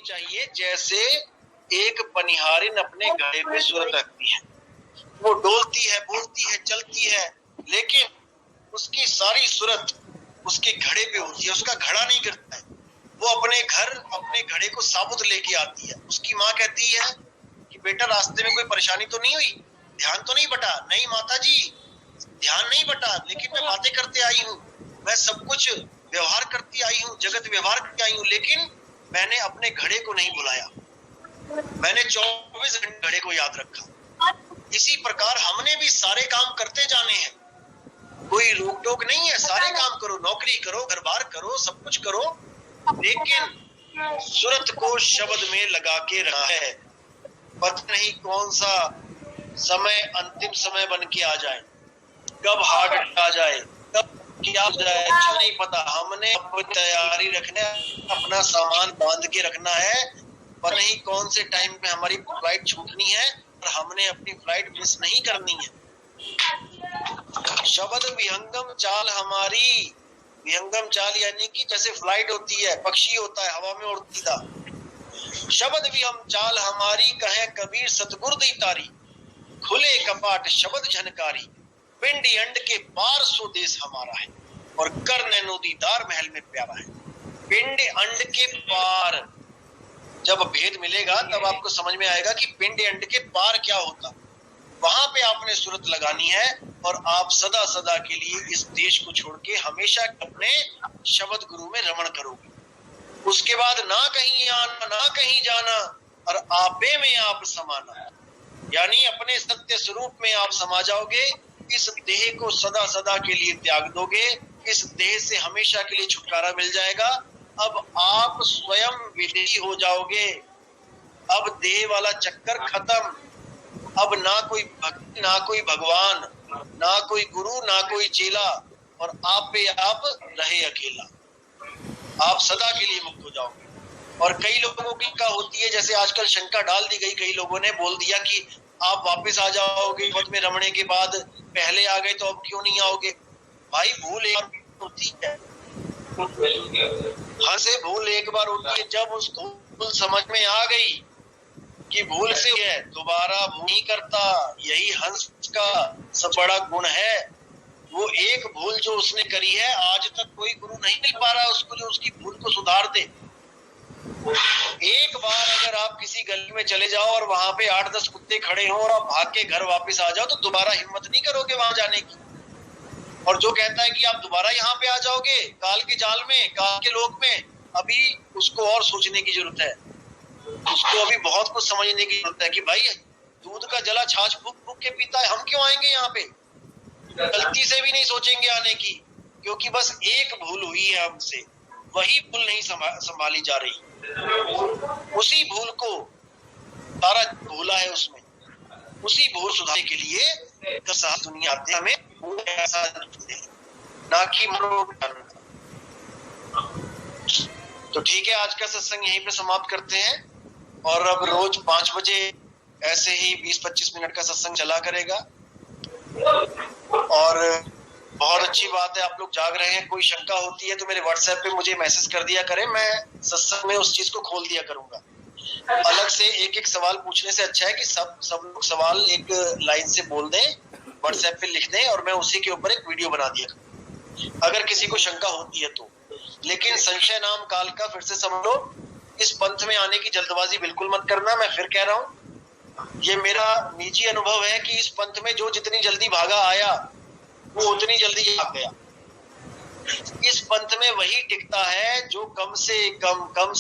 चाहिए जैसे एक पनिहारिन अपने घड़े पे सूरत रखती है। वो डोलती है, बोलती है, चलती है, लेकिन उसकी सारी सूरत उसके घड़े पे होती है, उसका घड़ा नहीं गिरता है। वो अपने घड़े को साबुत लेके आती है। उसकी माँ कहती है कि बेटा रास्ते में कोई परेशानी तो नहीं हुई, ध्यान तो नहीं बटा? नहीं माता जी, ध्यान नहीं बटा, लेकिन मैं बातें करते आई हूँ, मैं सब कुछ व्यवहार करती आई हूँ, जगत व्यवहार करती आई हूँ, लेकिन मैंने अपने घड़े को नहीं बुलाया। मैंने 24 घंटे घड़े को याद रखा। इसी प्रकार हमने भी सारे काम करते जाने हैं, कोई रोक टोक नहीं है। सारे काम करो, नौकरी करो, घर बार करो, सब कुछ करो, लेकिन सूरत को शब्द में लगा के रखा है। पता नहीं कौन सा समय अंतिम समय बन के आ जाए, कब हार्ट अटैक आ जाए, कब क्या हो जाए, कुछ नहीं पता। हमने अपनी तैयारी रखना है, अपना सामान बांध के रखना है। पता नहीं कौन से टाइम पे हमारी फ्लाइट छूटनी है और हमने अपनी फ्लाइट मिस नहीं करनी है। शब्द विहंगम चाल हमारी, विहंगम चाल यानी कि जैसे फ्लाइट होती है, पक्षी होता है, हवा में उड़ती था। शब्द विहंगम चाल हमारी, कहे कबीर सतगुरु दी तारी, खुले कपाट शब्द झनकारी, पिंडी अंड के पार सो देश हमारा है, और कर नैनो दीदार महल में प्यारा है। पिंड अंड के पार, जब भेद मिलेगा तब आपको समझ में आएगा कि पिंड अंड के पार क्या होता। वहां पे आपने सूरत लगानी है और आप सदा सदा के लिए इस देश को छोड़ के हमेशा अपने शब्द गुरु में रमण करोगे। उसके बाद ना कहीं आना ना कहीं जाना, और आपे में आप समाना, यानी अपने सत्य स्वरूप में आप समा जाओगे। इस देह को सदा सदा के लिए त्याग दोगे, इस देह से हमेशा के लिए छुटकारा मिल जाएगा। अब आप स्वयं विदेही हो जाओगे। अब देह वाला चक्कर खत्म। अब ना कोई भक्ति, ना कोई भगवान, ना कोई गुरु, ना कोई चेला, और आप पे आप रहे अकेला। आप सदा के लिए मुक्त हो जाओगे। और कई लोगों की क्या होती है, जैसे आजकल शंका डाल दी गई, कई लोगों ने बोल दिया कि आप वापस आ जाओगे पद में रमणे के बाद, पहले आ गए तो अब क्यों नहीं आओगे? भाई भूल एक बार होती है, हाँ से भूल एक बार होती है। जब उसको भूल समझ में आ गई कि भूल से है, दोबारा भूल नहीं करता। यही हंस का सब बड़ा गुण है। वो एक भूल जो उसने करी है, आज तक कोई गुरु नहीं मिल पा रहा उसको जो उसकी भूल को सुधार दे। एक बार अगर आप किसी गली में चले जाओ और वहां पे 8-10 कुत्ते खड़े हों और आप भाग के घर वापस आ जाओ, तो दोबारा हिम्मत नहीं करोगे वहां जाने की। और जो कहता है कि आप दोबारा यहाँ पे आ जाओगे काल के जाल में, काल के लोक में, अभी उसको और सोचने की जरूरत है। उसको अभी बहुत कुछ समझने की जरूरत है कि भाई दूध का जला छाछ फूक फूक के पीता है, हम क्यों आएंगे यहाँ पे? गलती से भी नहीं सोचेंगे आने की, क्योंकि बस एक भूल हुई है हमसे, वही भूल नहीं संभाली जा रही। उसी भूल को सारा भूला है उसमें, उसी भूल सुधारने के लिए दुनिया आते हमें ऐसा ना कि मरो। तो ठीक है, आज का सत्संग यहीं पे समाप्त करते हैं। और अब रोज 5 बजे ऐसे ही 20-25 मिनट का सत्संग चला करेगा। और बहुत अच्छी बात है, आप लोग जाग रहे हैं। कोई शंका होती है तो मेरे व्हाट्सएप पे मुझे मैसेज कर दिया करें, मैं सत्संग में उस चीज को खोल दिया करूंगा। अलग से एक एक सवाल पूछने से अच्छा है कि सब लोग सवाल एक लाइन से बोल दें, व्हाट्सएप पे लिख दें, और मैं उसी के ऊपर एक वीडियो बना दिया करूँ अगर किसी को शंका होती है तो। लेकिन संशय नाम काल का, फिर से समझ लो, इस पंथ में आने की जल्दबाजी बिल्कुल मत करना। मैं फिर कह रहा हूँ, ये मेरा निजी अनुभव है कि इस पंथ में जो जितनी जल्दी भागा आया वो उतनी जल्दी आ गया। इस पंथ में वही टिकता है जो कम से कम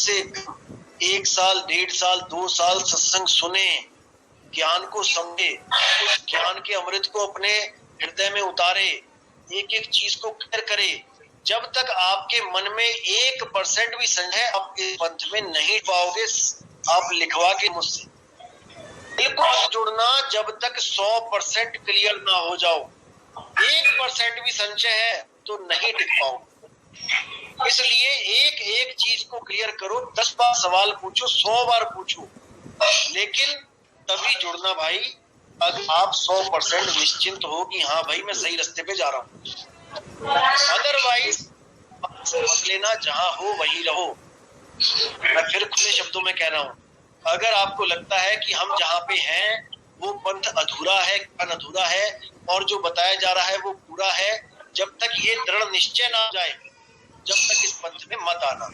1 साल, 1.5 साल, 2 साल सत्संग सुने, ज्ञान को समझे, उस ज्ञान के अमृत को अपने हृदय में उतारे, एक एक चीज को क्लियर करे। जब तक आपके मन में 1% भी संदेह, आप इस पंथ में नहीं पाओगे। आप लिखवा के मुझसे बिल्कुल मत जुड़ना जब तक 100% क्लियर ना हो जाओ। 1% भी संशय है तो नहीं टिक पाओ। इसलिए एक एक चीज को क्लियर करो। 10 बार सवाल पूछो, 100 बार पूछो, लेकिन तभी जुड़ना भाई। अगर आप 100% निश्चिंत हो कि हाँ भाई मैं सही रास्ते पे जा रहा हूँ। अदरवाइज समझ लेना, जहां हो वहीं रहो। मैं फिर खुले शब्दों में कह रहा हूँ, अगर आपको लगता है कि हम जहाँ पे हैं वो पंथ अधूरा है, अधूरा है और जो बताया जा रहा है वो पूरा है, जब तक ये दृढ़ निश्चय ना जाए जब तक इस पंथ में मत आना।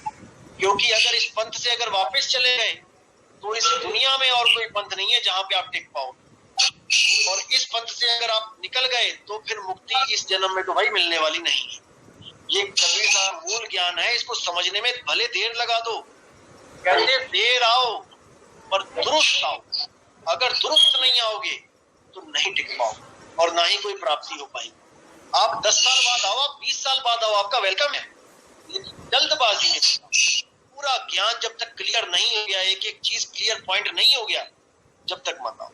क्योंकि अगर इस पंथ से अगर वापस चले गए तो इस दुनिया में और कोई पंथ नहीं है जहां पे आप टिक पाओ, और इस पंथ से अगर आप निकल गए तो फिर मुक्ति इस जन्म में तो भाई मिलने वाली नहीं है। ये कबीर का मूल ज्ञान है, इसको समझने में भले देर लगा दो, कहते देर आओ पर दुरुस्त आओ। अगर दुरुस्त नहीं आओगे तो नहीं टिक पाओ और ना ही कोई प्राप्ति हो पाएगी। आप 10 साल बाद आओ, आप 20 साल बाद आओ, आपका वेलकम है, लेकिन जल्दबाजी में पूरा ज्ञान जब तक क्लियर नहीं हो गया, एक एक चीज क्लियर पॉइंट नहीं हो गया, जब तक मत आओ।